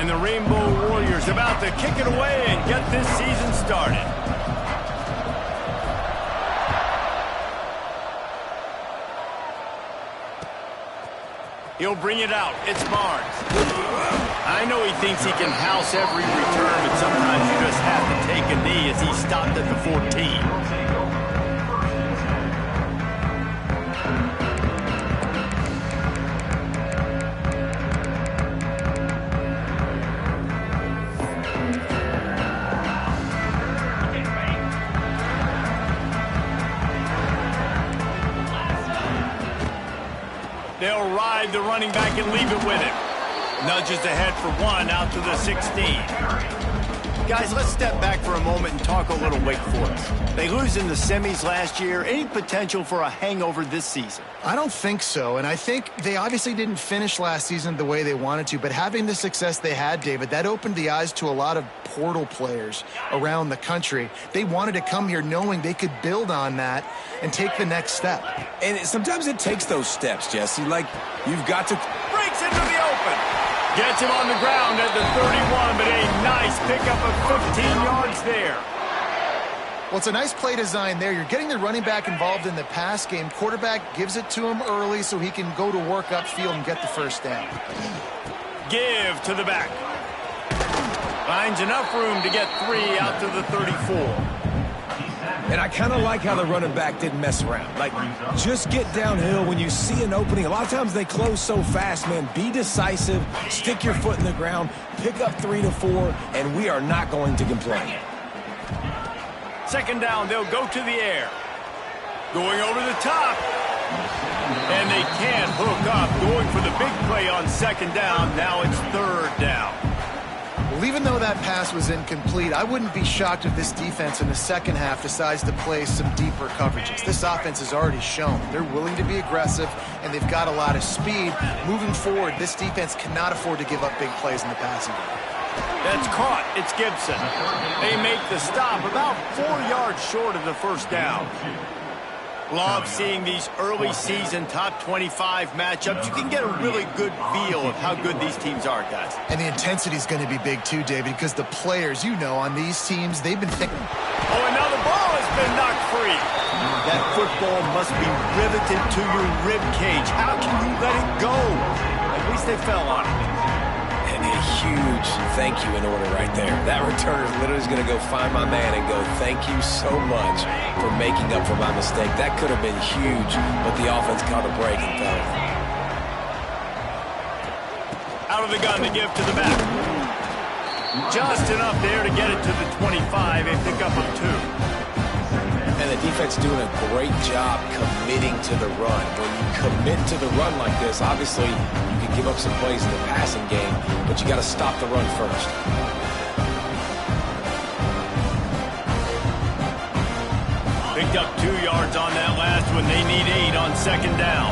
And the Rainbow Warriors about to kick it away and get this season started. He'll bring it out. It's Barnes. I know he thinks he can house every return, but sometimes you just have to take a knee as he stopped at the 14. They'll ride the running back and leave it with him. Nudges ahead for one out to the 16. Guys, let's step back for a moment and talk a little Wake Forest. They lose in the semis last year. Any potential for a hangover this season? I don't think so, and I think they obviously didn't finish last season the way they wanted to, but having the success they had, David, that opened the eyes to a lot of portal players around the country. They wanted to come here knowing they could build on that and take the next step. And sometimes it takes those steps, Jesse. Like, you've got to... Breaks into the open. Gets him on the ground at the 31, but a nice pickup of 15 yards there. Well, it's a nice play design there. You're getting the running back involved in the pass game. Quarterback gives it to him early so he can go to work upfield and get the first down. Give to the back. Finds enough room to get 3 out to the 34. And I kind of like how the running back didn't mess around. Like, just get downhill when you see an opening. A lot of times they close so fast, man. Be decisive, stick your foot in the ground, pick up 3 to 4, and we are not going to complain. Second down, they'll go to the air. Going over the top. And they can't hook up. Going for the big play on second down. Now it's third down. Well, even though that pass was incomplete, I wouldn't be shocked if this defense in the second half decides to play some deeper coverages. This offense has already shown they're willing to be aggressive, and they've got a lot of speed. Moving forward, this defense cannot afford to give up big plays in the passing game. That's caught. It's Gibson. They make the stop about 4 yards short of the first down. Love seeing these early season top 25 matchups. You can get a really good feel of how good these teams are, guys. And the intensity is going to be big too, David, because the players, you know, on these teams, they've been thinking. Oh, and now the ball has been knocked free. That football must be riveted to your rib cage. How can you let it go? At least they fell on it. And a huge thank you in order right there. That returner literally is going to go find my man and go, thank you so much for making up for my mistake. That could have been huge, but the offense caught a break and fell. Out of the gun to give to the back. Just enough there to get it to the 25. A pickup of 2. And the defense doing a great job committing to the run. When you commit to the run like this, obviously you can give up some plays in the passing game, but you got to stop the run first. Picked up 2 yards on that last one. They need 8 on second down.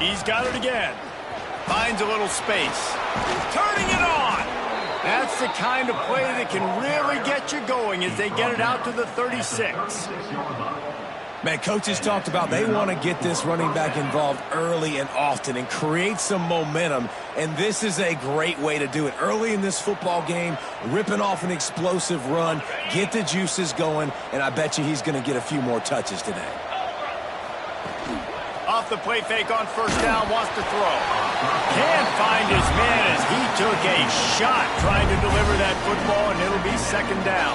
He's got it again. Finds a little space. Turning it on. That's the kind of play that can really get you going as they get it out to the 36. Man, coaches talked about they want to get this running back involved early and often and create some momentum, and this is a great way to do it. Early in this football game, ripping off an explosive run, get the juices going, and I bet you he's going to get a few more touches today. Off the play fake on first down, wants to throw. Can't find his man as he took a shot trying to deliver that football, and it'll be second down.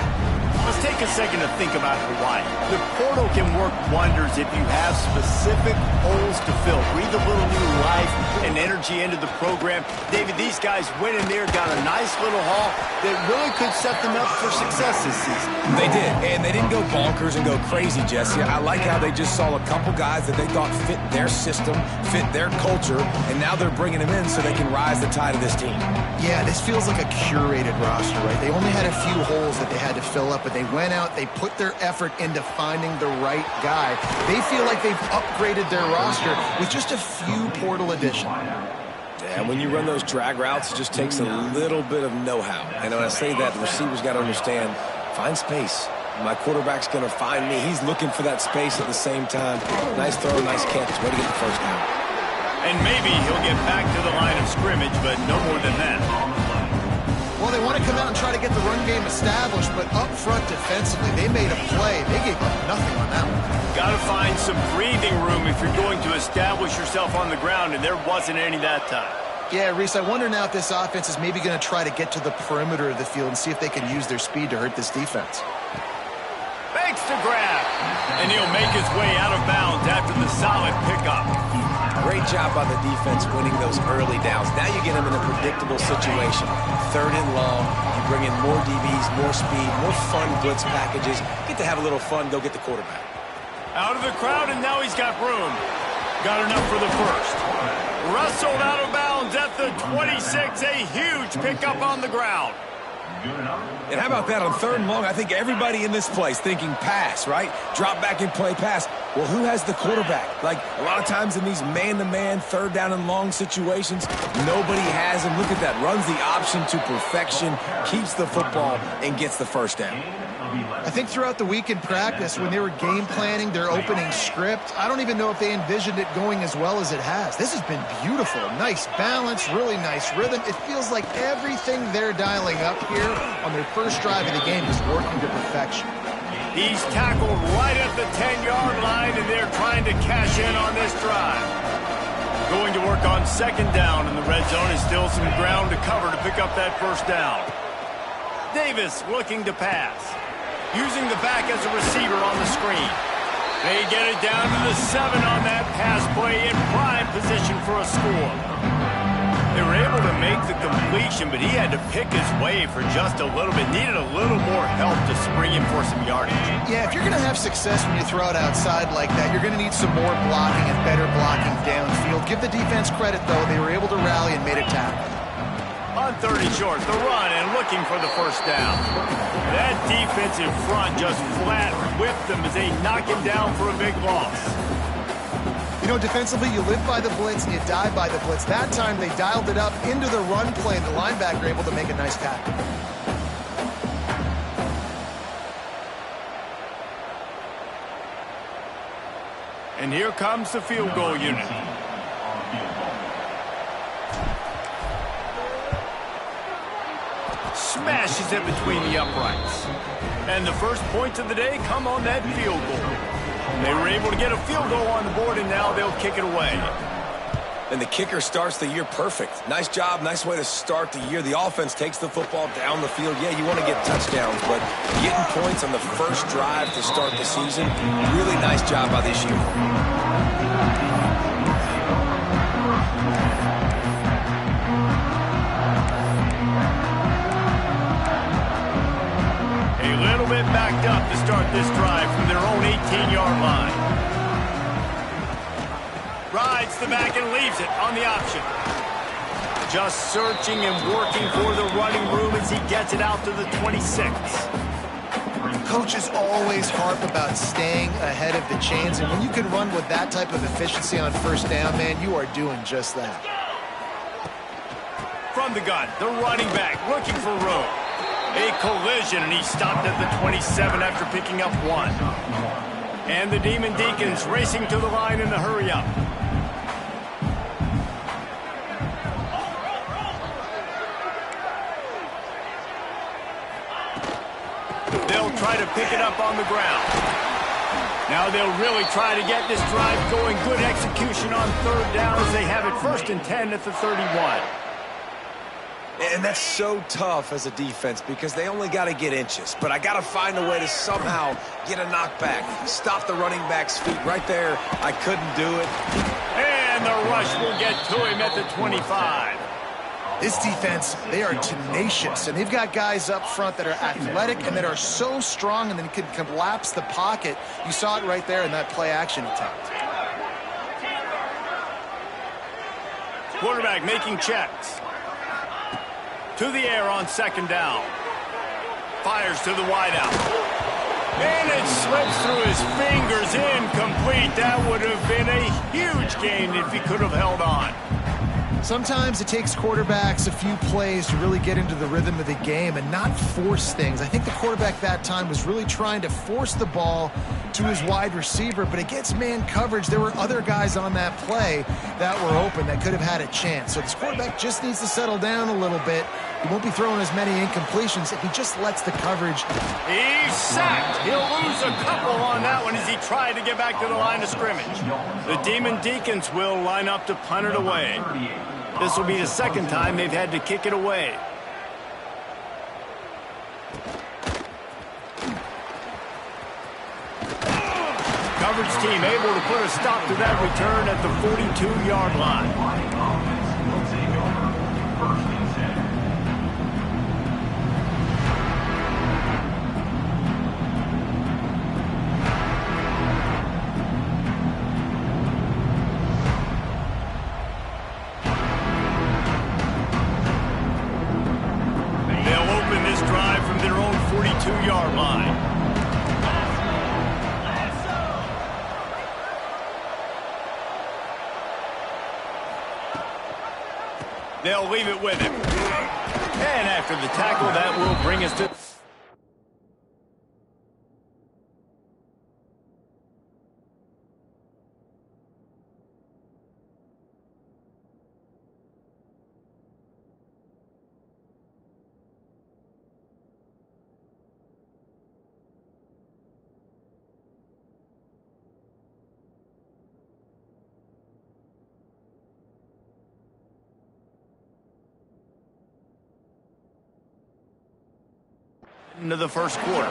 Let's take a second to think about Hawaii. The portal can work wonders if you have specific holes to fill. Breathe a little new life and energy into the program. David, these guys went in there, got a nice little haul that really could set them up for success this season. They did, and they didn't go bonkers and go crazy, Jesse. I like how they just saw a couple guys that they thought fit their system, fit their culture, and now they're bringing them in so they can rise the tide of this team. Yeah, this feels like a curated roster, right? They only had a few holes that they had to fill up, but they went out, they put their effort into finding the right guy. They feel like they've upgraded their roster with just a few portal additions. And when you run those drag routes, it just takes a little bit of know-how. And when I say that, the receivers got to understand, find space. My quarterback's going to find me. He's looking for that space at the same time. Nice throw, nice catch. Way to get the first down. And maybe he'll get back to the line of scrimmage, but no more than that. Well, they want to come out and try to get the run game established, but up front defensively, they made a play. They gave up nothing on that one. Got to find some breathing room if you're going to establish yourself on the ground, and there wasn't any that time. Yeah, Reese, I wonder now if this offense is maybe going to try to get to the perimeter of the field and see if they can use their speed to hurt this defense. Fakes to grab, and he'll make his way out of bounds after the solid pickup. Great job by the defense winning those early downs. Now you get them in a predictable situation. 3rd and long, you bring in more DBs, more speed, more fun blitz packages. Get to have a little fun, go get the quarterback. Out of the crowd, and now he's got room. Got enough for the first. Wrestled out of bounds at the 26. A huge pickup on the ground. And how about that on 3rd and long? I think everybody in this place thinking pass, right? Drop back and play pass. Well, who has the quarterback? Like, a lot of times in these man-to-man, 3rd down and long situations, nobody has him. Look at that. Runs the option to perfection, keeps the football, and gets the first down. I think throughout the week in practice, when they were game planning their opening script, I don't even know if they envisioned it going as well as it has. This has been beautiful. Nice balance, really nice rhythm. It feels like everything they're dialing up here on their first drive of the game is working to perfection. He's tackled right at the 10-yard line, and they're trying to cash in on this drive. Going to work on 2nd down, and the red zone is still some ground to cover to pick up that first down. Davis looking to pass. Using the back as a receiver on the screen. They get it down to the 7 on that pass play in prime position for a score. They were able to make the completion, but he had to pick his way for just a little bit. Needed a little more help to spring him for some yardage. Yeah, if you're going to have success when you throw it outside like that, you're going to need some more blocking and better blocking downfield. Give the defense credit, though. They were able to rally and made a tackle. On 30 short, the run and looking for the first down. That defensive front just flat whipped them as they knock him down for a big loss. You know, defensively, you live by the blitz and you die by the blitz. That time, they dialed it up into the run play, and the linebacker able to make a nice tackle. And here comes the field goal unit. Smashes it between the uprights. And the first points of the day come on that field goal. They were able to get a field goal on the board, and now they'll kick it away. And the kicker starts the year perfect. Nice job, nice way to start the year. The offense takes the football down the field. Yeah, you want to get touchdowns, but getting points on the first drive to start the season, really nice job by this unit. Bit backed up to start this drive from their own 18-yard line. Rides the back and leaves it on the option. Just searching and working for the running room as he gets it out to the 26. Coaches always harp about staying ahead of the chains, and when you can run with that type of efficiency on first down, man, you are doing just that. From the gun, the running back looking for room. A collision, and he stopped at the 27 after picking up 1. And the Demon Deacons racing to the line in a hurry-up. They'll try to pick it up on the ground. Now they'll really try to get this drive going. Good execution on 3rd down as they have it 1st and 10 at the 31. And that's so tough as a defense because they only got to get inches. But I got to find a way to somehow get a knockback, stop the running back's feet. Right there, I couldn't do it. And the rush will get to him at the 25. This defense, they are tenacious, and they've got guys up front that are athletic and that are so strong and then can collapse the pocket. You saw it right there in that play-action attempt. Quarterback making checks. To the air on 2nd down. Fires to the wideout. And it slips through his fingers, incomplete. That would have been a huge gain if he could have held on. Sometimes it takes quarterbacks a few plays to really get into the rhythm of the game and not force things. I think the quarterback that time was really trying to force the ball to his wide receiver, but against man coverage, there were other guys on that play that were open that could have had a chance. So this quarterback just needs to settle down a little bit. He won't be throwing as many incompletions if he just lets the coverage. He's sacked. He'll lose a couple on that one as he tried to get back to the line of scrimmage. The Demon Deacons will line up to punt it away. This will be the second time they've had to kick it away. Coverage team able to put a stop to that return at the 42-yard line. They'll open this drive from their own 42-yard line. They'll leave it with him. And after the tackle, that will bring us to... into the first quarter.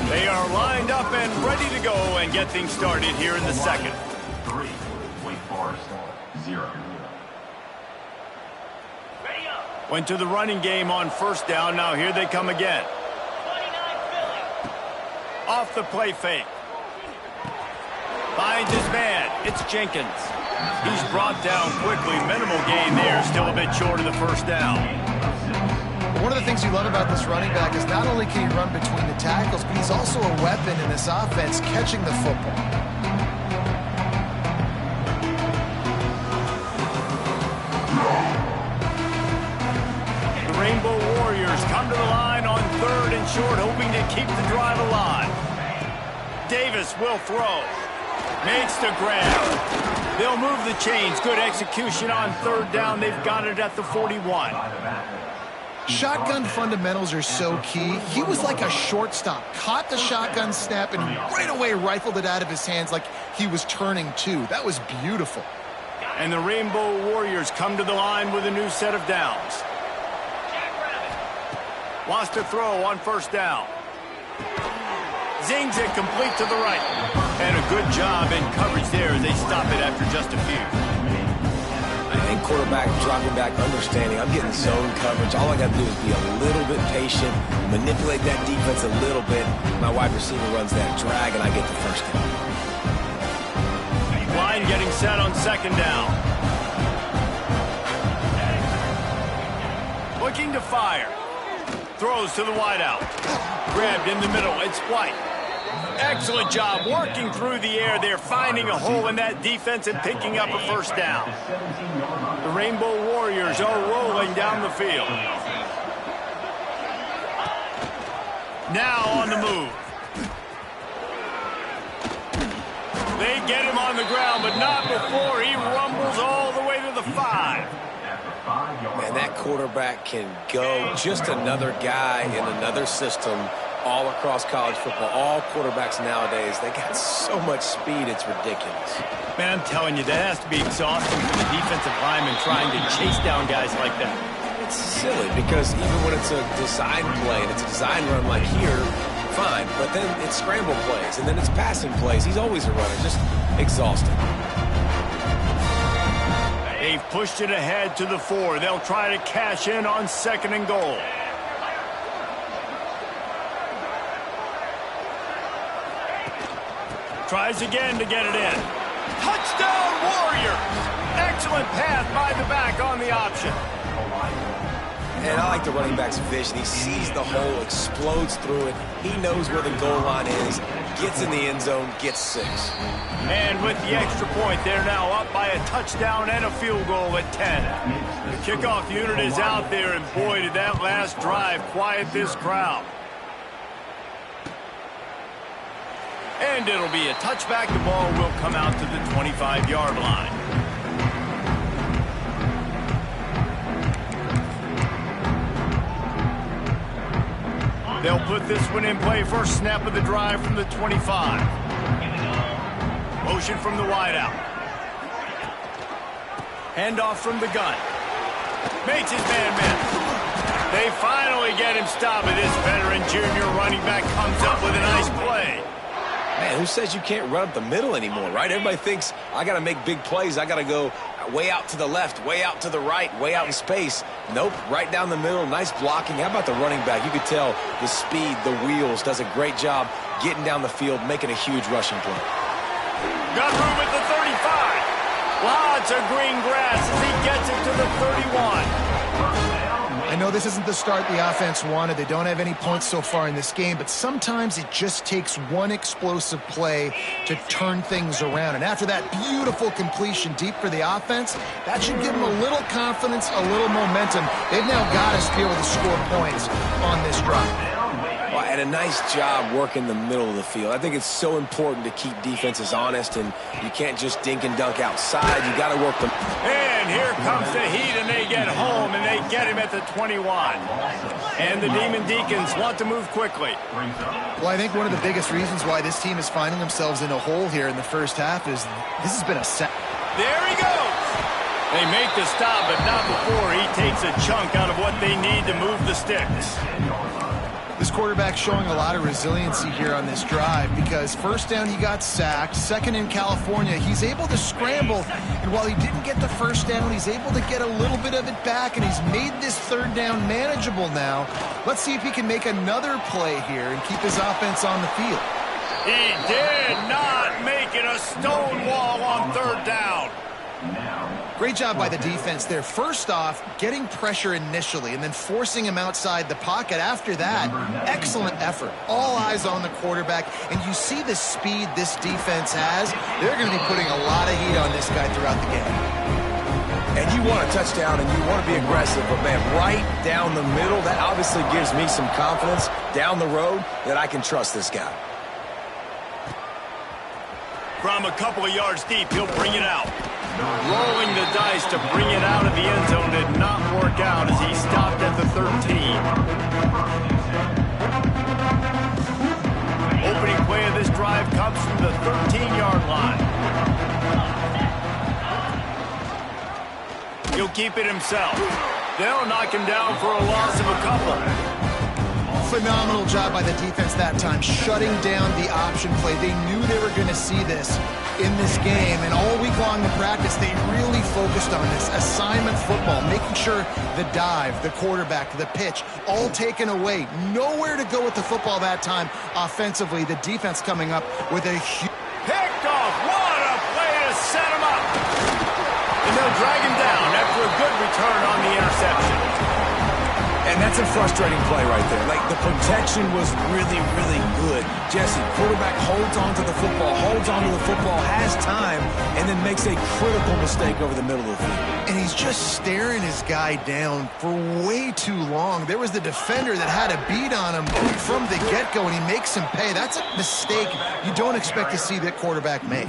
They are lined up and ready to go and get things started here in the second. 3, Wake Forest, 0. Went to the running game on first down. Now here they come again. Off the play fake. Finds his man. It's Jenkins. He's brought down quickly. Minimal gain there. Still a bit short of the first down. One of the things you love about this running back is not only can he run between the tackles, but he's also a weapon in this offense catching the football. The Rainbow Warriors come to the line on 3rd and short, hoping to keep the drive alive. Davis will throw. Makes the grab. They'll move the chains. Good execution on 3rd down. They've got it at the 41. Shotgun fundamentals are so key. He was like a shortstop. Caught the shotgun snap and right away rifled it out of his hands like he was turning two. That was beautiful. And the Rainbow Warriors come to the line with a new set of downs. Wants to throw on 1st down. Zings it complete to the right. And a good job in coverage there as they stop it after just a few. And quarterback dropping back, understanding I'm getting zone coverage. All I got to do is be a little bit patient, manipulate that defense a little bit. My wide receiver runs that drag, and I get the first down. Line getting set on 2nd down. Looking to fire. Throws to the wideout. Grabbed in the middle. It's White. Excellent job working through the air there, finding a hole in that defense and picking up a first down. The Rainbow Warriors are rolling down the field. Now on the move. They get him on the ground, but not before he rumbles all the way to the 5. Man, that quarterback can go. Just another guy in another system all across college football. All quarterbacks nowadays, they got so much speed, it's ridiculous. Man, I'm telling you, that has to be exhausting for the defensive lineman trying to chase down guys like that. It's silly because even when it's a design play and it's a design run like here, fine. But then it's scramble plays and then it's passing plays. He's always a runner, just exhausting. They've pushed it ahead to the 4. They'll try to cash in on 2nd and goal. Tries again to get it in. Touchdown Warriors! Excellent pass by the back on the option. And I like the running back's vision. He sees the hole, explodes through it. He knows where the goal line is, gets in the end zone, gets 6. And with the extra point, they're now up by a touchdown and a field goal at 10. The kickoff unit is out there, and boy, did that last drive quiet this crowd. And it'll be a touchback. The ball will come out to the 25-yard line. They'll put this one in play. First snap of the drive from the 25. Motion from the wideout. Handoff from the gun. Makes his man miss. They finally get him stopped, and this veteran junior running back comes up with a nice play. Man, who says you can't run up the middle anymore, right? Everybody thinks I got to make big plays. I got to go way out to the left, way out to the right, way out in space. Nope, right down the middle. Nice blocking. How about the running back? You could tell the speed, the wheels, does a great job getting down the field, making a huge rushing play. Got room at the 35. Lots of green grass as he gets it to the 31. I know this isn't the start the offense wanted. They don't have any points so far in this game, but sometimes it just takes one explosive play to turn things around. And after that beautiful completion deep for the offense, that should give them a little confidence, a little momentum. They've now got to be able to score points on this drive. Well, and a nice job working the middle of the field. I think it's so important to keep defenses honest, and you can't just dink and dunk outside. You got to work them. And here comes the heat, and they get home, and they get him at the 21. And the Demon Deacons want to move quickly. Well, I think one of the biggest reasons why this team is finding themselves in a hole here in the first half is this has been a set. There he goes. They make the stop, but not before he takes a chunk out of what they need to move the sticks. This quarterback showing a lot of resiliency here on this drive because first down he got sacked, second in California, he's able to scramble, and while he didn't get the first down, he's able to get a little bit of it back, and he's made this third down manageable now. Let's see if he can make another play here and keep his offense on the field. He did not make it a stone wall on third down. Great job by the defense there. First off, getting pressure initially and then forcing him outside the pocket. After that, excellent effort. All eyes on the quarterback, and you see the speed this defense has. They're going to be putting a lot of heat on this guy throughout the game. And you want a touchdown and you want to be aggressive, but man, right down the middle, that obviously gives me some confidence down the road that I can trust this guy. From a couple of yards deep, he'll bring it out. Rolling the dice to bring it out of the end zone did not work out as he stopped at the 13. Opening play of this drive comes from the 13-yard line. He'll keep it himself. They'll knock him down for a loss of a couple. Phenomenal job by the defense that time, shutting down the option play. They knew they were going to see this in this game, and all week long in practice, they really focused on this assignment football, making sure the dive, the quarterback, the pitch, all taken away. Nowhere to go with the football that time offensively. The defense coming up with a huge... Picked off. What a play to set him up. And they'll drag him down after a good return on the interception. And that's a frustrating play right there. Like, the protection was really, really good. Jesse, quarterback holds on to the football, has time, and then makes a critical mistake over the middle of the field. And he's just staring his guy down for way too long. There was the defender that had a beat on him from the get-go, and he makes him pay. That's a mistake you don't expect to see that quarterback make.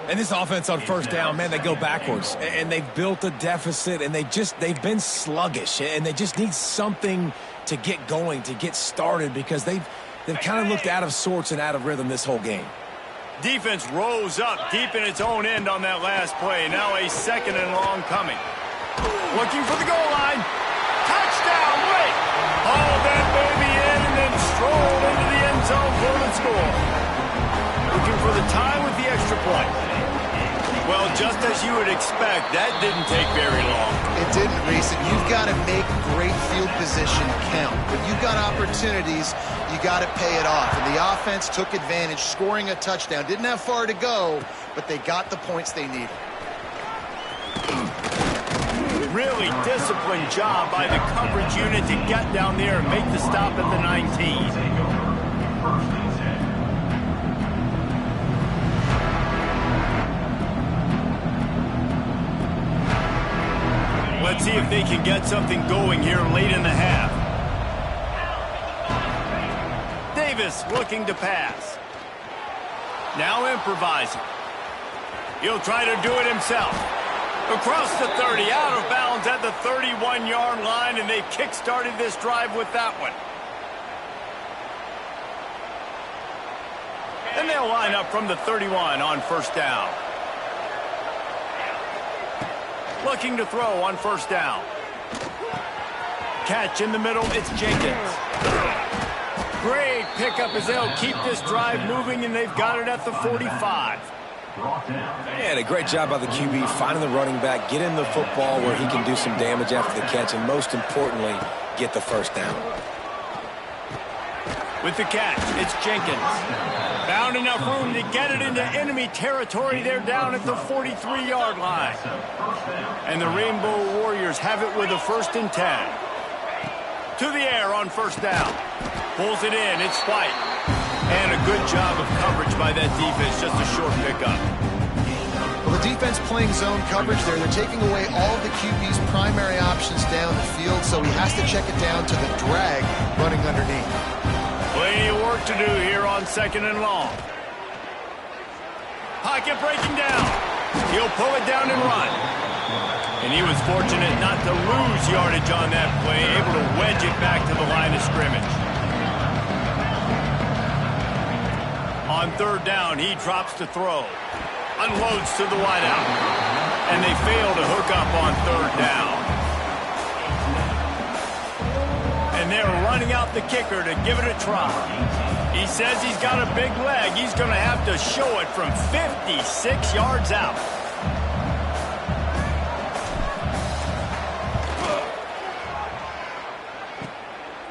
And this offense on first down, man, they go backwards. And they've built a deficit, and they've been sluggish. And they just need something to get going, to get started, because they've kind of looked out of sorts and out of rhythm this whole game. Defense rose up deep in its own end on that last play. Now a second and long coming. Looking for the goal line. Touchdown, wait! Hauled that baby in and then strolled into the end zone for the score. Looking for the tie with the extra point. Well, just as you would expect, that didn't take very long. It didn't, Reese. You've got to make great field position count. When you've got opportunities, you got to pay it off. And the offense took advantage, scoring a touchdown. Didn't have far to go, but they got the points they needed. Really disciplined job by the coverage unit to get down there and make the stop at the 19. Let's see if they can get something going here late in the half. Davis looking to pass. Now improvising. He'll try to do it himself. Across the 30, out of bounds at the 31-yard line, and they kick-started this drive with that one. And they'll line up from the 31 on first down. Looking to throw on first down. Catch in the middle, it's Jenkins. Great pickup as they'll keep this drive moving, and they've got it at the 45. And a great job by the QB finding the running back, get him the football where he can do some damage after the catch, and most importantly, get the first down. With the catch, it's Jenkins. Found enough room to get it into enemy territory. They're down at the 43-yard line. And the Rainbow Warriors have it with a 1st and 10. To the air on first down. Pulls it in, it's White. And a good job of coverage by that defense, just a short pickup. Well, the defense playing zone coverage there. They're taking away all of the QB's primary options down the field, so he has to check it down to the drag running underneath. Plenty of work to do here on 2nd and long. Pocket breaking down. He'll pull it down and run. And he was fortunate not to lose yardage on that play, able to wedge it back to the line of scrimmage. On 3rd down, he drops to throw. Unloads to the wideout. And they fail to hook up on 3rd down. And they're running out the kicker to give it a try. He says he's got a big leg. He's going to have to show it from 56 yards out.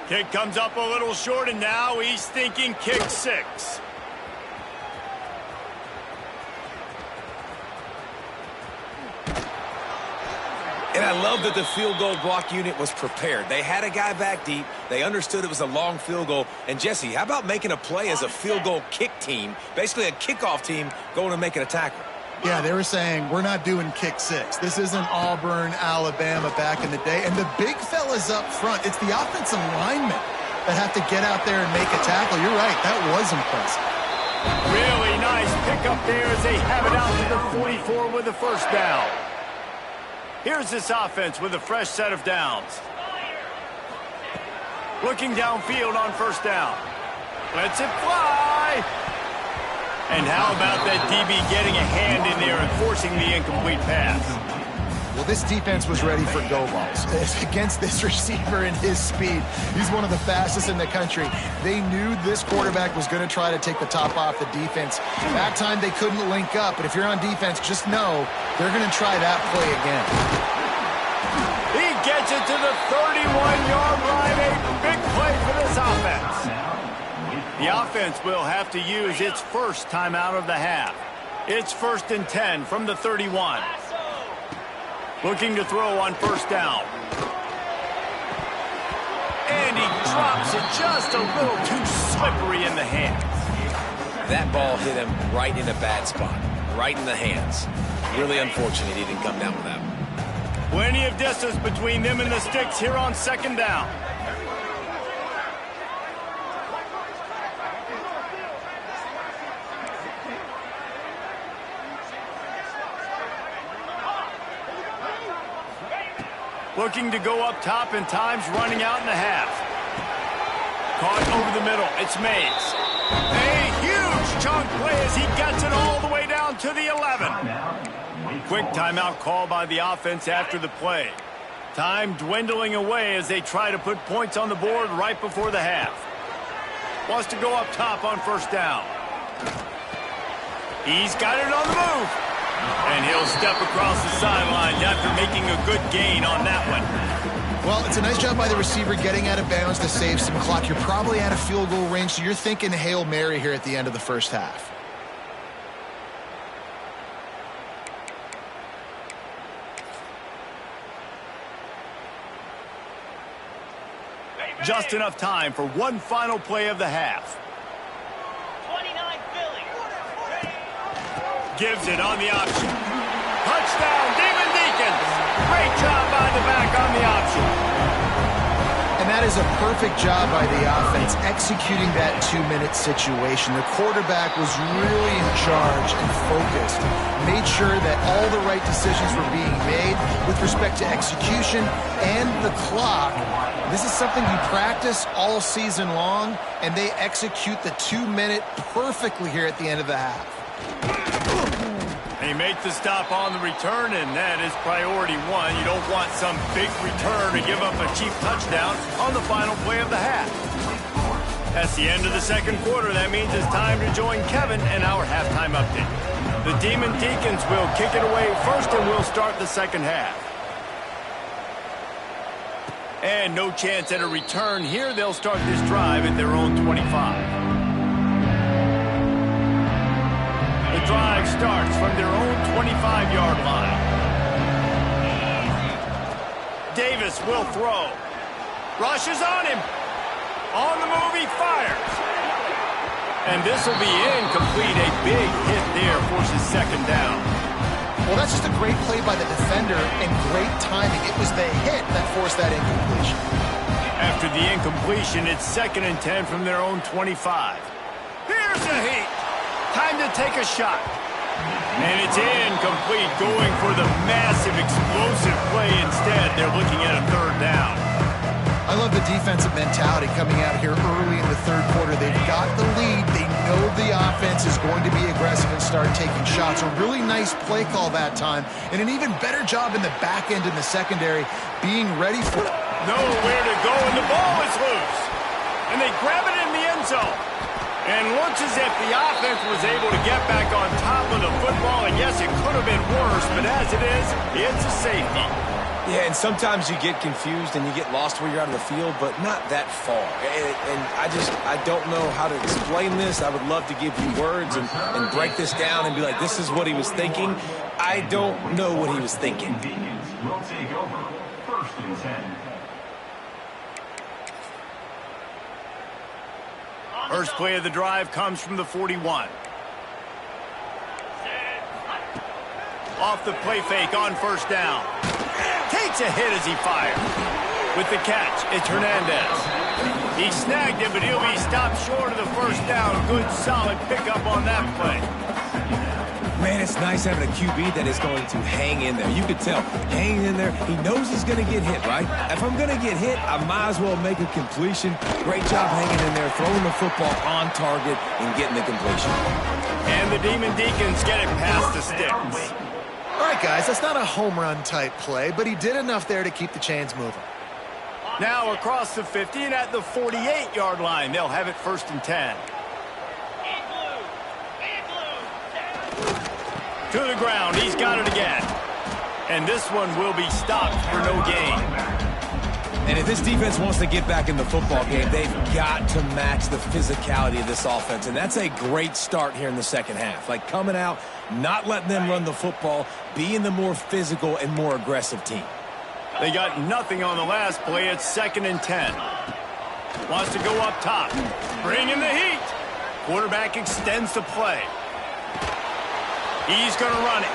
Kick comes up a little short, and now he's thinking kick 6. And I love that the field goal block unit was prepared. They had a guy back deep. They understood it was a long field goal. And, Jesse, how about making a play as a field goal kick team, basically a kickoff team going and making a tackle? Yeah, they were saying, we're not doing kick 6. This isn't Auburn, Alabama back in the day. And the big fellas up front, it's the offensive linemen that have to get out there and make a tackle. You're right, that was impressive. Really nice pickup there as they have it out to the 44 with the first down. Here's this offense with a fresh set of downs. Looking downfield on first down. Lets it fly. And how about that DB getting a hand in there and forcing the incomplete pass? Well, this defense was ready for go balls. Against this receiver and his speed, he's one of the fastest in the country. They knew this quarterback was going to try to take the top off the defense. That time they couldn't link up, but if you're on defense, just know they're going to try that play again. He gets it to the 31-yard line. A big play for this offense. The offense will have to use its first timeout of the half. It's 1st and 10 from the 31. Looking to throw on first down. And he drops it just a little too slippery in the hands. That ball hit him right in a bad spot, right in the hands. Really unfortunate he didn't come down with that one. Plenty of distance between them and the sticks here on 2nd down. Looking to go up top, and time's running out in the half. Caught over the middle. It's Mays. A huge chunk play as he gets it all the way down to the 11. Quick timeout call by the offense after the play. Time dwindling away as they try to put points on the board right before the half. Wants to go up top on first down. He's got it on the move. And he'll step across the sidelines after making a good gain on that one. Well, it's a nice job by the receiver getting out of bounds to save some clock. You're probably out of field goal range, so you're thinking Hail Mary here at the end of the first half. Just enough time for one final play of the half. 29 Philly. Gives it on the option. Touchdown, Demon Deacons. Great job by the back on the option. And that is a perfect job by the offense executing that 2-minute situation. The quarterback was really in charge and focused, made sure that all the right decisions were being made with respect to execution and the clock. This is something you practice all season long, and they execute the 2-minute perfectly here at the end of the half. He makes the stop on the return, and that is priority one. You don't want some big return to give up a cheap touchdown on the final play of the half. That's the end of the second quarter. That means it's time to join Kevin and our halftime update. The Demon Deacons will kick it away first, and we'll start the second half. And no chance at a return here. They'll start this drive at their own 25. The drive starts from their own 25-yard line. Davis will throw. Rush is on him. On the move, he fires. And this will be incomplete. A big hit there forces second down. Well, that's just a great play by the defender and great timing. It was the hit that forced that incompletion. After the incompletion, it's 2nd and 10 from their own 25. Here's the heat. Time to take a shot. And it's incomplete, going for the massive, explosive play instead. They're looking at a 3rd down. I love the defensive mentality coming out here early in the third quarter. They've got the lead. They know the offense is going to be aggressive and start taking shots. A really nice play call that time. And an even better job in the back end in the secondary, being ready for... Nowhere to go, and the ball is loose. And they grab it in the end zone. And looks as if the offense was able to get back on top of the football. And yes, it could have been worse, but as it is, it's a safety. Yeah, and sometimes you get confused and you get lost where you're out of the field, but not that far. And I don't know how to explain this. I would love to give you words and break this down and be like, this is what he was thinking. I don't know what he was thinking. Will take over 1st and 10. First play of the drive comes from the 41. Off the play fake on 1st down. Takes a hit as he fires. With the catch, it's Hernandez. He snagged it, but he'll be stopped short of the 1st down. Good, solid pickup on that play. Man, it's nice having a QB that is going to hang in there. You could tell, hanging in there, he knows he's going to get hit, right? If I'm going to get hit, I might as well make a completion. Great job hanging in there, throwing the football on target and getting the completion. And the Demon Deacons get it past the sticks. All right, guys, that's not a home run type play, but he did enough there to keep the chains moving. Now across the 50 and at the 48-yard line, they'll have it 1st and 10. To the ground, he's got it again. And this one will be stopped for no gain. And if this defense wants to get back in the football game, they've got to match the physicality of this offense. And that's a great start here in the second half. Like coming out, not letting them run the football, being the more physical and more aggressive team. They got nothing on the last play. It's 2nd and 10. Wants to go up top. Bring in the heat. Quarterback extends the play. He's going to run it.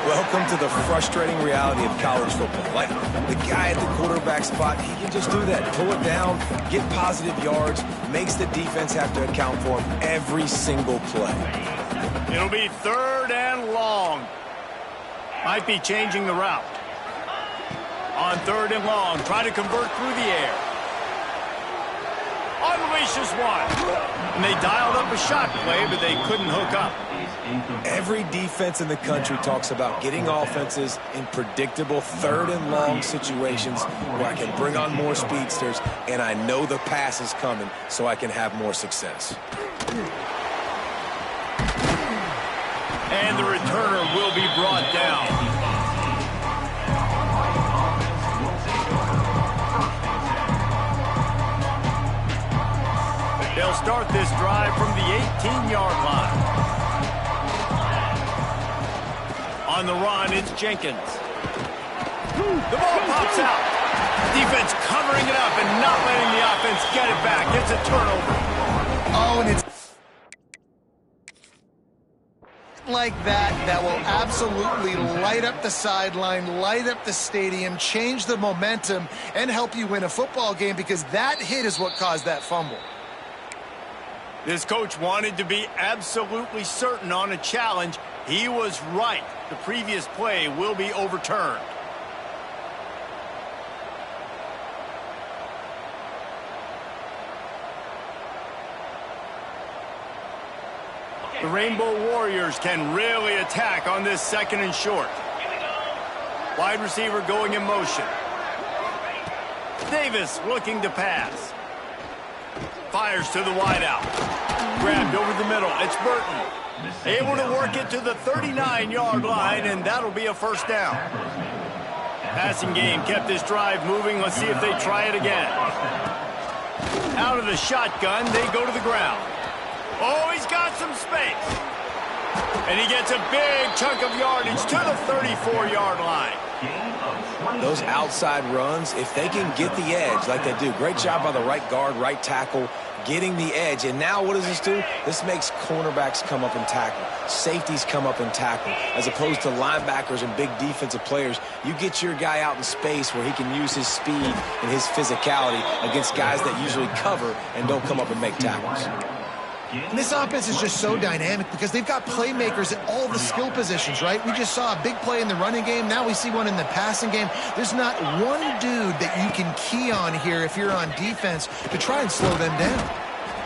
Welcome to the frustrating reality of college football. Like, the guy at the quarterback spot, he can just do that. Pull it down, get positive yards, makes the defense have to account for him every single play. It'll be 3rd and long. Might be changing the route. On 3rd and long, try to convert through the air. Unleashes one. And they dialed up a shot play, but they couldn't hook up. Every defense in the country talks about getting offenses in predictable 3rd and long situations where I can bring on more speedsters and I know the pass is coming so I can have more success. And the returner will be brought down. They'll start this drive from the 18-yard line. On the run, it's Jenkins. The ball pops out. Defense covering it up and not letting the offense get it back. It's a turnover. Oh, and it's... like that will absolutely light up the sideline, light up the stadium, change the momentum, and help you win a football game, because that hit is what caused that fumble. This coach wanted to be absolutely certain on a challenge. He was right. The previous play will be overturned. The Rainbow Warriors can really attack on this second and short. Wide receiver going in motion. Davis looking to pass. Fires to the wideout. Grabbed over the middle. It's Burton. Able to work it to the 39-yard line, and that'll be a first down. Passing game kept this drive moving. Let's see if they try it again. Out of the shotgun, they go to the ground. Oh, he's got some space. And he gets a big chunk of yardage to the 34-yard line. Those outside runs, if they can get the edge like they do, great job by the right guard, right tackle, getting the edge. And now what does this do? This makes cornerbacks come up and tackle. Safeties come up and tackle. As opposed to linebackers and big defensive players, you get your guy out in space where he can use his speed and his physicality against guys that usually cover and don't come up and make tackles. And this offense is just so dynamic because they've got playmakers at all the skill positions, right? We just saw a big play in the running game. Now we see one in the passing game. There's not one dude that you can key on here if you're on defense to try and slow them down.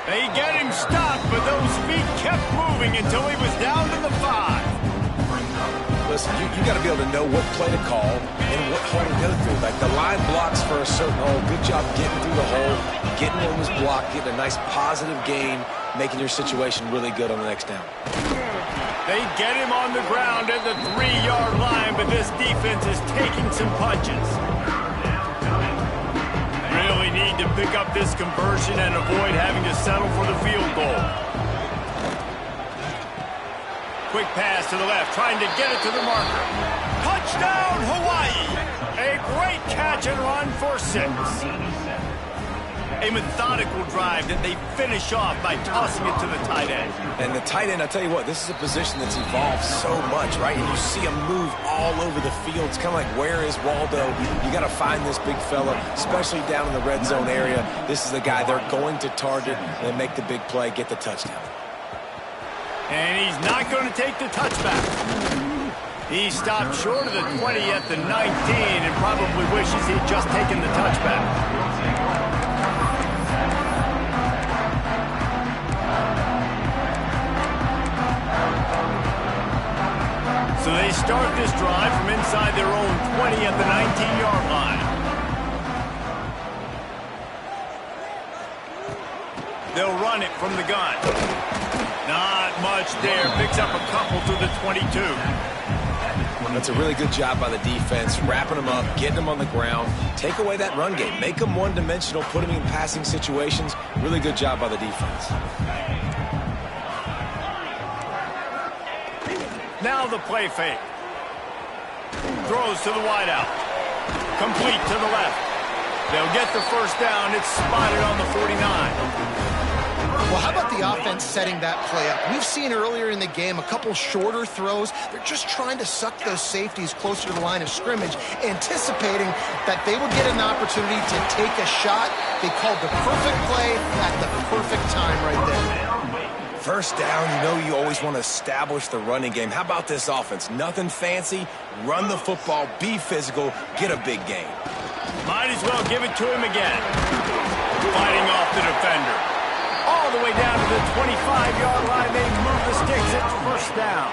They get him stopped, but those feet kept moving until he was down to the 5. Listen, you got to be able to know what play to call and what hole to go through. Like the line blocks for a certain hole. Good job getting through the hole, getting what was blocked, getting a nice positive gain, making your situation really good on the next down. They get him on the ground at the 3-yard line, but this defense is taking some punches. Really need to pick up this conversion and avoid having to settle for the field goal. Quick pass to the left, trying to get it to the marker. Touchdown, Hawaii! A great catch and run for 6. A methodical drive that they finish off by tossing it to the tight end. And the tight end, I'll tell you what, this is a position that's evolved so much, right? And you see him move all over the field. It's kind of like, where is Waldo? You got to find this big fella, especially down in the red zone area. This is the guy they're going to target and make the big play, get the touchdown. And he's not going to take the touchback. He stopped short of the 20 at the 19 and probably wishes he'd just taken the touchback. So they start this drive from inside their own 20 at the 19-yard line. They'll run it from the gun. Not much there. Picks up a couple to the 22. That's a really good job by the defense, wrapping them up, getting them on the ground. Take away that run game. Make them one-dimensional, put them in passing situations. Really good job by the defense. Now the play fake. Throws to the wideout. Complete to the left. They'll get the first down. It's spotted on the 49. Well, how about the offense setting that play up? We've seen earlier in the game a couple shorter throws. They're just trying to suck those safeties closer to the line of scrimmage, anticipating that they would get an opportunity to take a shot. They called the perfect play at the perfect time right there. First down, you know you always want to establish the running game. How about this offense? Nothing fancy. Run the football, be physical, get a big gain. Might as well give it to him again. Fighting off the defender. All the way down to the 25-yard line. They move the sticks. It's first down.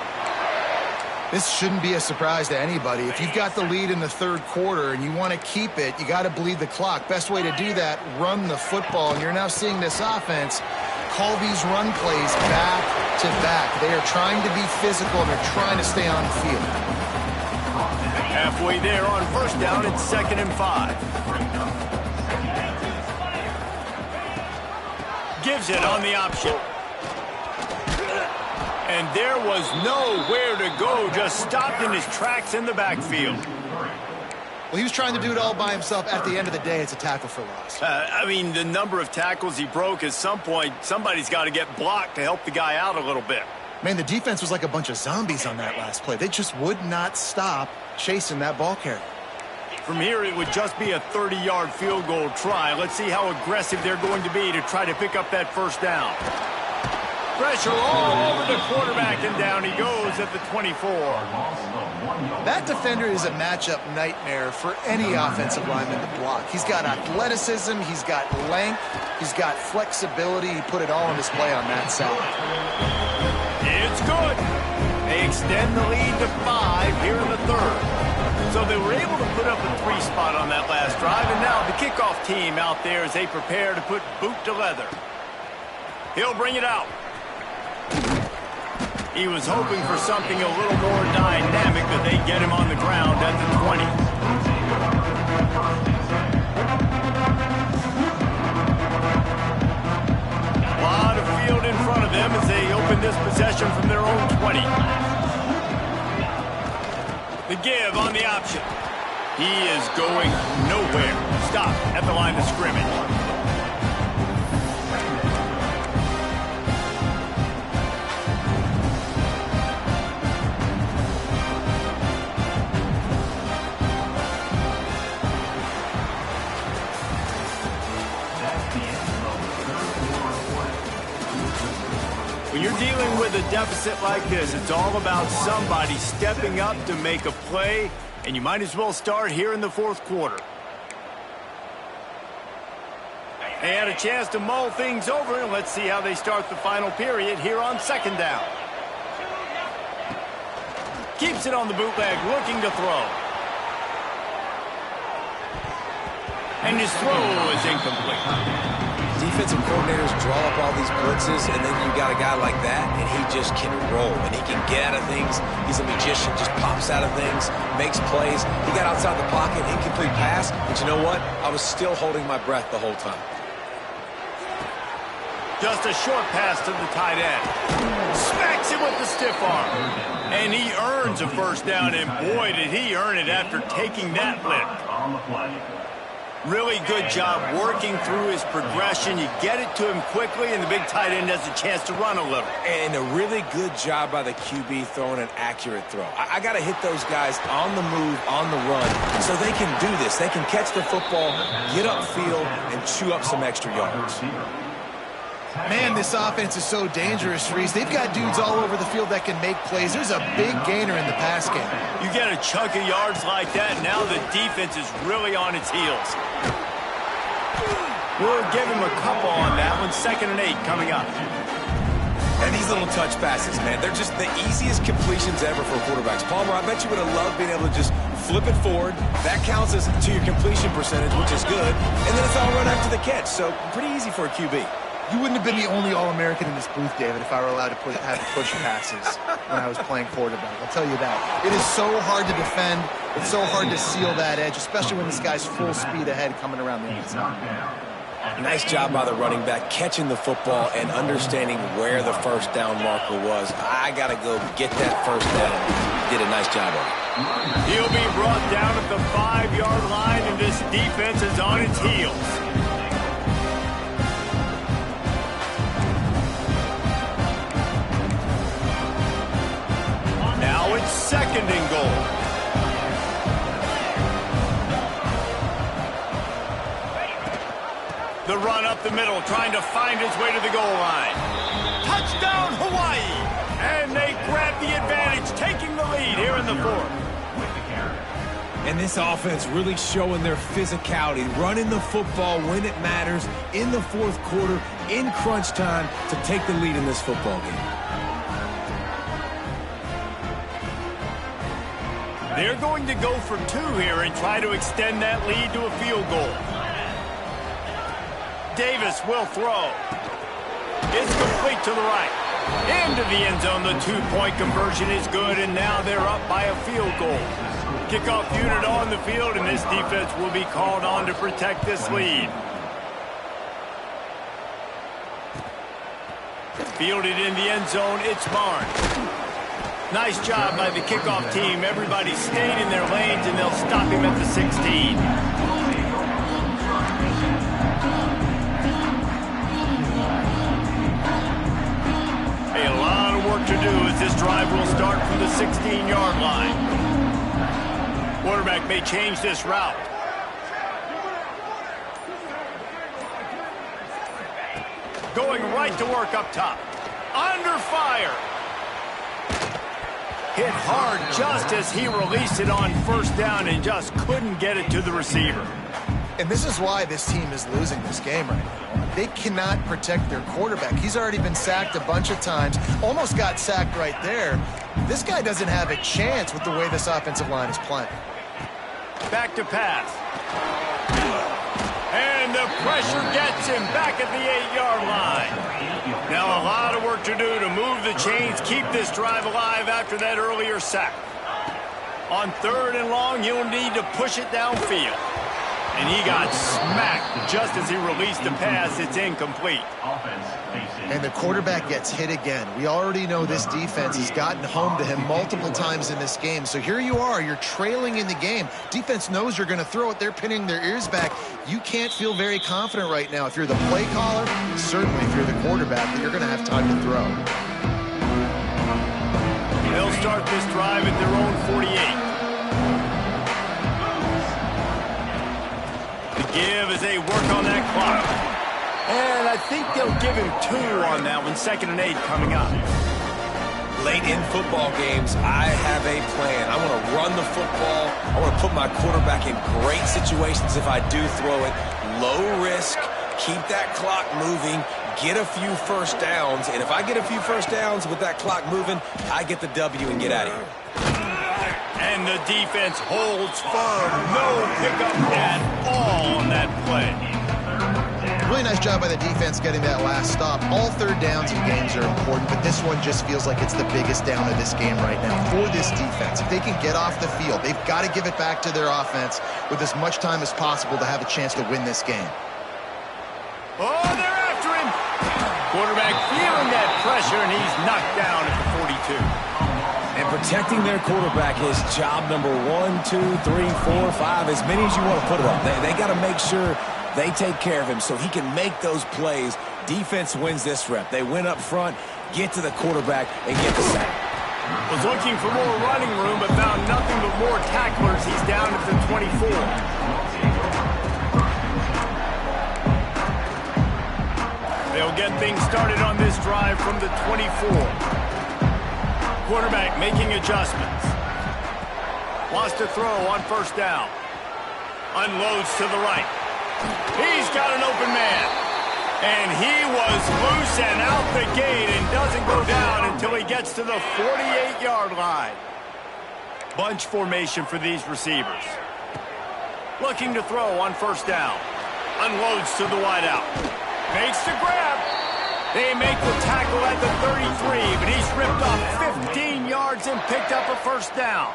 This shouldn't be a surprise to anybody. If you've got the lead in the third quarter and you want to keep it, you got to bleed the clock. Best way to do that, run the football. And you're now seeing this offense call these run plays back to back. They are trying to be physical and they're trying to stay on the field. Halfway there on first down, it's 2nd and 5. Gives it on the option. And there was nowhere to go, just stopped in his tracks in the backfield. Well, he was trying to do it all by himself. At the end of the day, it's a tackle for loss. I mean, the number of tackles he broke, at some point, somebody's got to get blocked to help the guy out a little bit. Man, the defense was like a bunch of zombies on that last play. They just would not stop chasing that ball carrier. From here, it would just be a 30-yard field goal try. Let's see how aggressive they're going to be to try to pick up that first down. Pressure all over the quarterback, and down he goes at the 24. That defender is a matchup nightmare for any offensive lineman to block. He's got athleticism, he's got length, he's got flexibility. He put it all on display on that side. It's good. They extend the lead to 5 here in the third. So they were able to put up a 3 spot on that last drive, and now the kickoff team out there as they prepare to put boot to leather. He'll bring it out. He was hoping for something a little more dynamic, but they get him on the ground at the 20. A lot of field in front of them as they open this possession from their own 20. The give on the option. He is going nowhere. Stop at the line of scrimmage. When you're dealing with a deficit like this, it's all about somebody stepping up to make a play, and you might as well start here in the fourth quarter. They had a chance to mull things over, and let's see how they start the final period here on second down. Keeps it on the bootleg, looking to throw. And his throw is incomplete. Defensive coordinators draw up all these blitzes, and then you got a guy like that, and he just can roll, and he can get out of things. He's a magician, just pops out of things, makes plays. He got outside the pocket, incomplete pass, but you know what? I was still holding my breath the whole time. Just a short pass to the tight end. Smacks him with the stiff arm. And he earns a first down, and boy, did he earn it after taking that lick. Really good job working through his progression. You get it to him quickly, and the big tight end has a chance to run a little. And a really good job by the QB throwing an accurate throw. I got to hit those guys on the move, on the run, so they can do this. They can catch the football, get upfield, and chew up some extra yards. Man, this offense is so dangerous, Reese. They've got dudes all over the field that can make plays. There's a big gainer in the pass game. You get a chunk of yards like that, now the defense is really on its heels. We'll give him a couple on that one. 2nd and 8 coming up. And these little touch passes, man, they're just the easiest completions ever for quarterbacks. Palmer, I bet you would have loved being able to just flip it forward. That counts as to your completion percentage, which is good. And then it's all run after the catch, so pretty easy for a QB. You wouldn't have been the only All-American in this booth, David, if I were allowed to have to push passes when I was playing quarterback. I'll tell you that. It is so hard to defend. It's so hard to seal that edge, especially when this guy's full speed ahead coming around the inside. Nice job by the running back catching the football and understanding where the first down marker was. I got to go get that first down. Did a nice job of it. He'll be brought down at the 5-yard line, and this defense is on its heels. Now it's 2nd and goal. The run up the middle, trying to find his way to the goal line. Touchdown, Hawaii! And they grab the advantage, taking the lead here in the fourth. And this offense really showing their physicality, running the football when it matters, in the fourth quarter, in crunch time, to take the lead in this football game. They're going to go for 2 here and try to extend that lead to a field goal. Davis will throw. It's complete to the right. Into the end zone. The 2-point conversion is good, and now they're up by a field goal. Kickoff unit on the field, and this defense will be called on to protect this lead. Fielded in the end zone, it's Barnes. Nice job by the kickoff team. Everybody stayed in their lanes, and they'll stop him at the 16. A lot of work to do the 16-yard line. Quarterback may change this route. Going right to work up top. Under fire. Hit hard just as he released it on first down and just couldn't get it to the receiver. And this is why this team is losing this game right now. They cannot protect their quarterback. He's already been sacked a bunch of times. Almost got sacked right there. This guy doesn't have a chance with the way this offensive line is playing. Back to pass. And the pressure gets him back at the 8-yard line. Now a lot of work to do to move the chains, keep this drive alive after that earlier sack. On 3rd and long, he'll need to push it downfield. And he got smacked just as he released the pass. It's incomplete. And the quarterback gets hit again. We already know this defense has gotten home to him multiple times in this game. So here you are. You're trailing in the game. Defense knows you're going to throw it. They're pinning their ears back. You can't feel very confident right now. If you're the play caller, certainly if you're the quarterback, that you're going to have time to throw. They'll start this drive at their own 48. The give as they work on that clock. And I think they'll give him 2 on that one. 2nd and 8 coming up. Late in football games, I have a plan. I want to run the football. I want to put my quarterback in great situations if I do throw it. Low risk, keep that clock moving, get a few first downs. And if I get a few first downs with that clock moving, I get the W and get out of here. And the defense holds firm. No pickup at all on that play. Really nice job by the defense getting that last stop. All 3rd downs in games are important, but this one just feels like it's the biggest down of this game right now for this defense. If they can get off the field, they've got to give it back to their offense with as much time as possible to have a chance to win this game. Oh, they're after him. Quarterback feeling that pressure, and he's knocked down at the 42. And protecting their quarterback is job number 1, 2, 3, 4, 5, as many as you want to put it up. They got to make sure they take care of him so he can make those plays. Defense wins this rep. They win up front, get to the quarterback, and get the sack. Was looking for more running room, but found nothing but more tacklers. He's down at the 24. They'll get things started on this drive from the 24. Quarterback making adjustments. Wants to throw on first down. Unloads to the right. He's got an open man. And he was loose and out the gate and doesn't go down until he gets to the 48-yard line. Bunch formation for these receivers. Looking to throw on first down. Unloads to the wideout. Makes the grab. They make the tackle at the 33, but he's ripped off 15 yards and picked up a first down.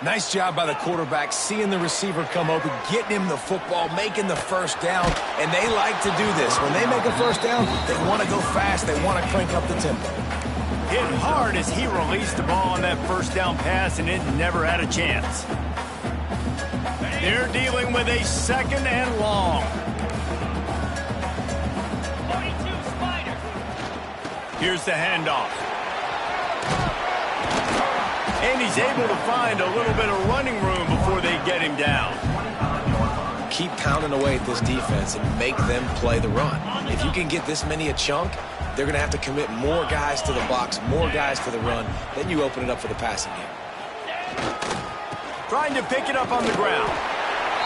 Nice job by the quarterback, seeing the receiver come open, getting him the football, making the first down, and they like to do this. When they make a first down, they want to go fast. They want to crank up the tempo. Hit hard as he released the ball on that first down pass, and it never had a chance. They're dealing with a 2nd and long. Here's the handoff. And he's able to find a little bit of running room before they get him down. Keep pounding away at this defense and make them play the run. If you can get this many a chunk, they're going to have to commit more guys to the box, more guys to the run. Then you open it up for the passing game. Trying to pick it up on the ground.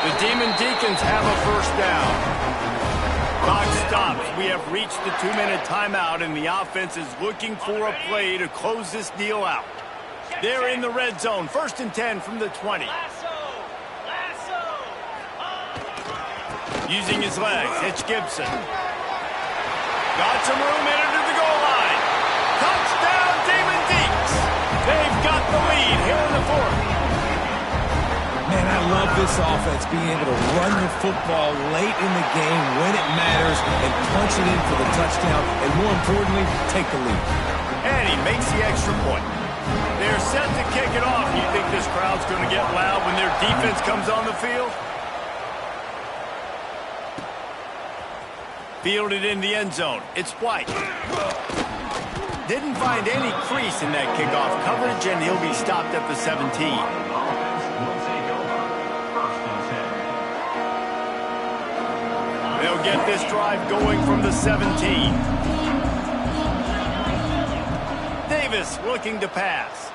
The Demon Deacons have a first down. Clock stops. We have reached the 2-minute timeout, and the offense is looking for a play to close this deal out. They're in the red zone. 1st and 10 from the 20. Using his legs, it's Gibson. Got some room in to the goal line. Touchdown, Demon Deeks. They've got the lead here in the 4th. Man, I love this offense, being able to run the football late in the game when it matters and punch it in for the touchdown, and more importantly, take the lead. And he makes the extra point. They're set to kick it off. You think this crowd's going to get loud when their defense comes on the field? Fielded in the end zone. It's White. Didn't find any crease in that kickoff coverage, and he'll be stopped at the 17. Offense will take over. First and 10. They'll get this drive going from the 17. Davis looking to pass.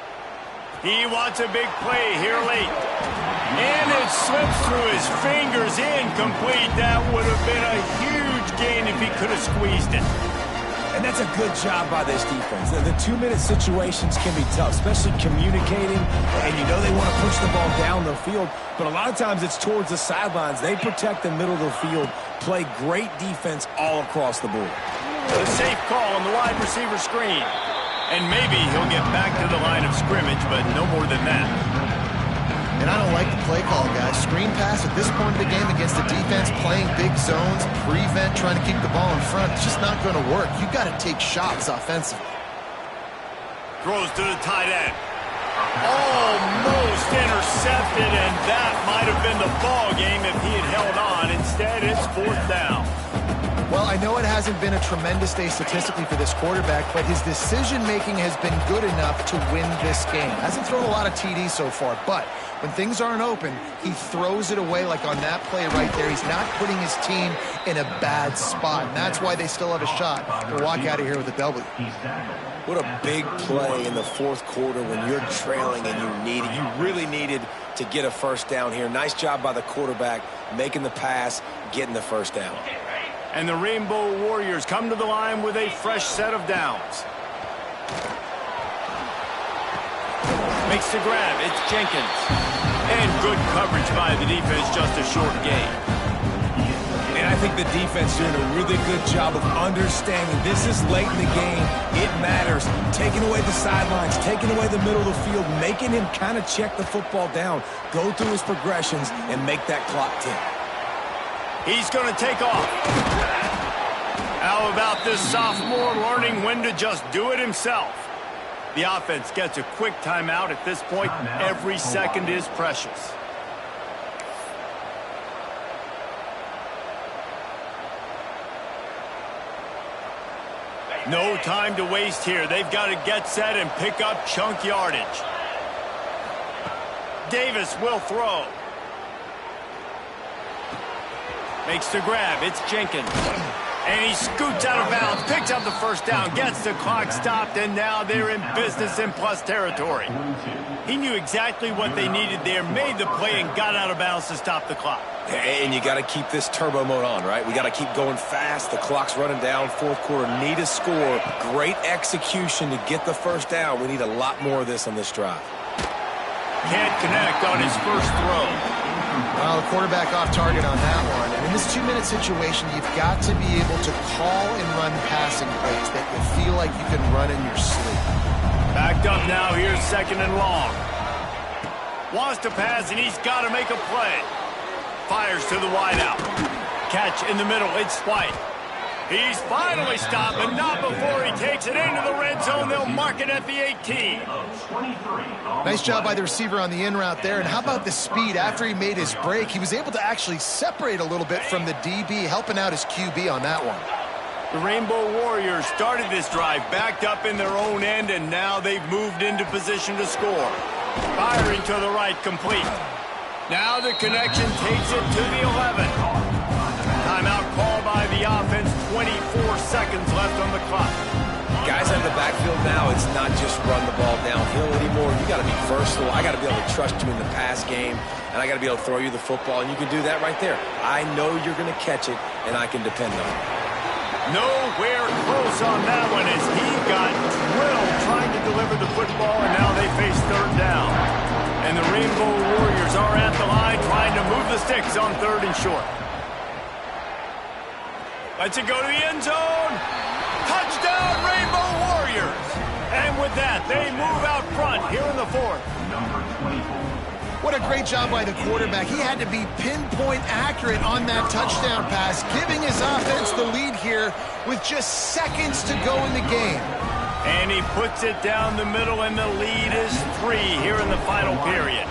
He wants a big play here late. And it slips through his fingers, incomplete. That would have been a huge gain if he could have squeezed it. And that's a good job by this defense. The 2-minute situations can be tough, especially communicating, and you know they want to push the ball down the field, but a lot of times it's towards the sidelines. They protect the middle of the field, play great defense all across the board. A safe call on the wide receiver screen. And maybe he'll get back to the line of scrimmage, but no more than that. And I don't like the play call, guys. Screen pass at this point of the game against the defense, playing big zones, prevent, trying to keep the ball in front. It's just not going to work. You've got to take shots offensively. Throws to the tight end. Almost intercepted, and that might have been the ball game if he had held on. Instead, it's 4th down. Well, I know it hasn't been a tremendous day statistically for this quarterback, but his decision-making has been good enough to win this game. Hasn't thrown a lot of TDs so far, but when things aren't open, he throws it away like on that play right there. He's not putting his team in a bad spot, and that's why they still have a shot to walk out of here with a W. What a big play in the 4th quarter when you're trailing and you really needed to get a first down here. Nice job by the quarterback, making the pass, getting the first down. And the Rainbow Warriors come to the line with a fresh set of downs. Makes the grab. It's Jenkins. And good coverage by the defense, just a short gain. And I think the defense doing a really good job of understanding this is late in the game. It matters. Taking away the sidelines, taking away the middle of the field, making him kind of check the football down, go through his progressions, and make that clock tick. He's going to take off. How about this sophomore learning when to just do it himself? The offense gets a quick timeout at this point. Every second is precious. No time to waste here. They've got to get set and pick up chunk yardage. Davis will throw. Makes the grab. It's Jenkins. And he scoots out of bounds, picks up the first down, gets the clock stopped, and now they're in business in plus territory. He knew exactly what they needed there, made the play, and got out of bounds to stop the clock. And you got to keep this turbo mode on, right? We got to keep going fast. The clock's running down. 4th quarter, need a score. Great execution to get the first down. We need a lot more of this on this drive. Can't connect on his first throw. Well, the quarterback off target on that one. And in this 2-minute situation, you've got to be able to call and run passing plays that you feel like you can run in your sleep. Backed up now. Here's 2nd and long. Wants to pass, and he's got to make a play. Fires to the wideout. Catch in the middle. It's White. He's finally stopped, but not before he takes it into the red zone. They'll mark it at the 18. Nice job by the receiver on the in route there. And how about the speed? After he made his break, he was able to actually separate a little bit from the DB, helping out his QB on that one. The Rainbow Warriors started this drive backed up in their own end, and now they've moved into position to score. Firing to the right, complete. Now the connection takes it to the 11. Timeout call by the offense. 24 seconds left on the clock. Guys out of the backfield now, it's not just run the ball downhill anymore. You got to be versatile. I got to be able to trust you in the pass game, and I got to be able to throw you the football, and you can do that right there. I know you're going to catch it, and I can depend on it. Nowhere close on that one as he got drilled trying to deliver the football, and now they face 3rd down. And the Rainbow Warriors are at the line trying to move the sticks on 3rd and short. Lets it go to the end zone. Touchdown, Rainbow Warriors. And with that, they move out front here in the 4th. What a great job by the quarterback. He had to be pinpoint accurate on that touchdown pass, giving his offense the lead here with just seconds to go in the game. And he puts it down the middle, and the lead is 3 here in the final period.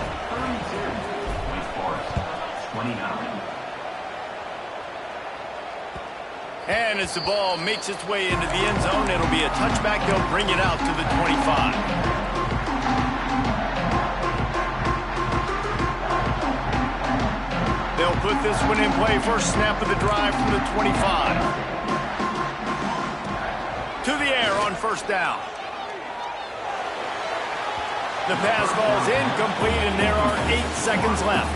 And as the ball makes its way into the end zone, it'll be a touchback. They'll bring it out to the 25. They'll put this one in play. First snap of the drive from the 25. To the air on first down. The pass falls incomplete, and there are 8 seconds left.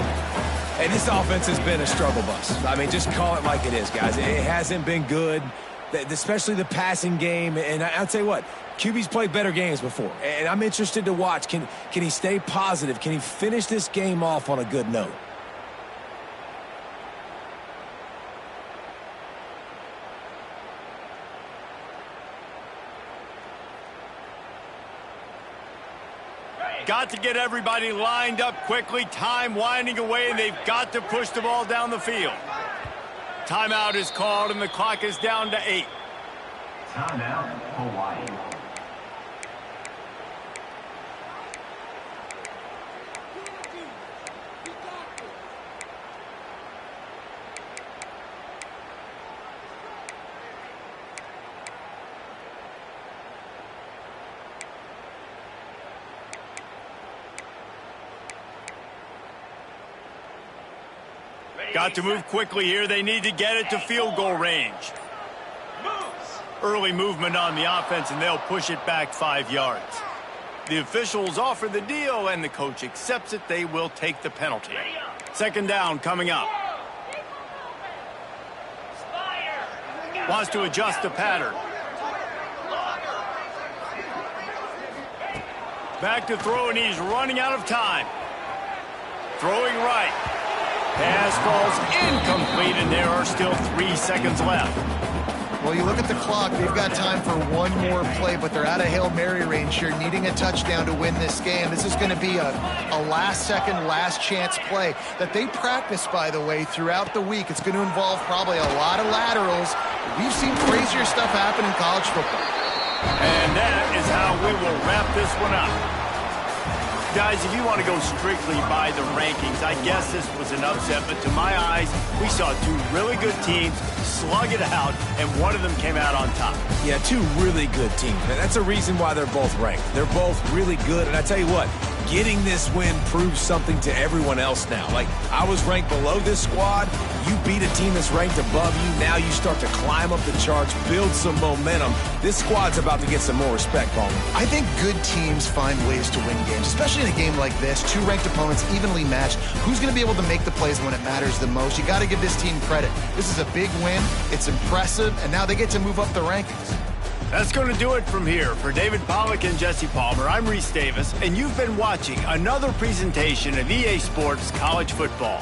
Hey, this offense has been a struggle bus. I mean, just call it like it is, guys. It hasn't been good, especially the passing game. And I'll tell you what, QB's played better games before. And I'm interested to watch. Can he stay positive? Can he finish this game off on a good note? Got to get everybody lined up quickly. Time winding away, and they've got to push the ball down the field. Timeout is called, and the clock is down to 8. Timeout, Hawaii. Got to move quickly here. They need to get it to field goal range. Early movement on the offense, and they'll push it back 5 yards. The officials offer the deal, and the coach accepts it. They will take the penalty. Second down coming up. Wants to adjust the pattern. Back to throw, and he's running out of time. Throwing right. Pass falls incomplete, and there are still 3 seconds left. Well, you look at the clock, they've got time for one more play, but they're out of Hail Mary range here, needing a touchdown to win this game. This is going to be a last-second, last-chance play that they practice, by the way, throughout the week. It's going to involve probably a lot of laterals. We've seen crazier stuff happen in college football. And that is how we will wrap this one up. Guys, if you want to go strictly by the rankings, I guess this was an upset, but to my eyes, we saw 2 really good teams slug it out, and one of them came out on top. Yeah, 2 really good teams. That's a reason why they're both ranked. They're both really good, and I tell you what, getting this win proves something to everyone else now. Like, I was ranked below this squad. You beat a team that's ranked above you. Now you start to climb up the charts, build some momentum. This squad's about to get some more respect, Paul. I think good teams find ways to win games, especially in a game like this. 2 ranked opponents evenly matched. Who's going to be able to make the plays when it matters the most? You got to give this team credit. This is a big win. It's impressive, and now they get to move up the rankings. That's going to do it from here. For David Pollack and Jesse Palmer, I'm Reese Davis, and you've been watching another presentation of EA Sports College Football.